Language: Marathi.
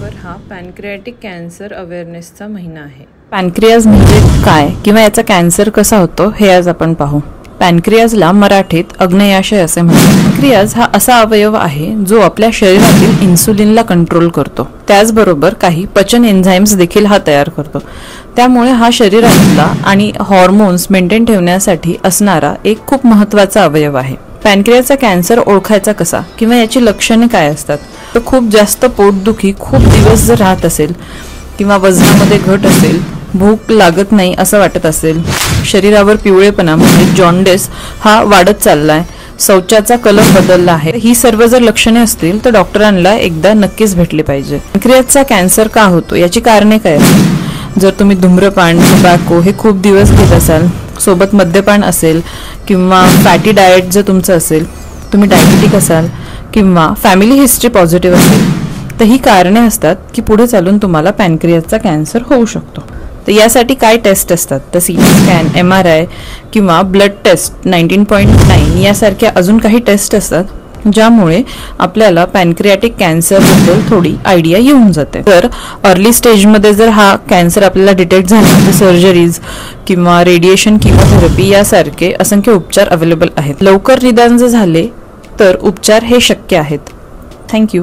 सप्टेंबर हा पॅनक्रियाटिक कॅन्सर अवेअरनेसचा महिना आहे। पॅनक्रियाज म्हणजे काय किंवा याचा कॅन्सर कसा होतो हे आज आपण पाहू। पॅनक्रियाजला मराठीत अग्न्याशय असे म्हणतात। पॅनक्रियाज हा असा अवयव आहे जो आपल्या शरीरातील इन्सुलिनला कंट्रोल करतो, त्याचबरोबर काही पचन एन्झाइम्स देखील हा तयार करतो। त्यामुळे हा शरीरातला आणि हार्मोन्स मेंटेन ठेवण्यासाठी असणारा एक खूप महत्त्वाचा अवयव आहे। पॅनक्रियाचा कॅन्सर ओळखायचा कसा किंवा याची लक्षणे काय असतात, तर खूप जास्त पोटदुखी खूप दिवस जर राहत असेल किंवा वजनामध्ये घट असेल, भूक लागत नाही असं वाटत असेल, शरीरावर पिवळेपणा म्हणजे जॉन्डिस हा वाढत चाललाय, शौचाचा कलर बदलला आहे, ही सर्व जर लक्षणे असतील तर डॉक्टरांना एकदा नक्कीच भेटले पाहिजे। पॅनक्रियाचा कॅन्सर का होतो याची कारणे काय आहेत? जर तुम्ही धूम्रपान, टोबॅको हे खूप दिवस घेत असाल, सोबत मद्यपान असेल किंवा फॅटी डाएट जर तुमचं असेल, तुम्ही डायबिटिक असाल किंवा फॅमिली हिस्ट्री पॉझिटिव्ह असेल, तर ही कारणे असतात की पुढे चालून तुम्हाला पॅनक्रियाचा कॅन्सर होऊ शकतो। तर यासाठी काय टेस्ट असतात, तर सीटी स्कॅन, MRI किंवा ब्लड टेस्ट 19.9 यासारख्या अजून काही टेस्ट असतात ज्यामुळे आपल्याला पॅनक्रियाटिक कॅन्सरबद्दल थोडी आयडिया येऊन जाते। तर अर्ली स्टेजमध्ये जर हा कॅन्सर आपल्याला डिटेक्ट झाला तर सर्जरीज किंवा रेडिएशन किमोथेरपी यासारखे असंख्य उपचार अवेलेबल आहेत। लवकर निदान जर झाले तर उपचार हे शक्य आहेत। थँक्यू।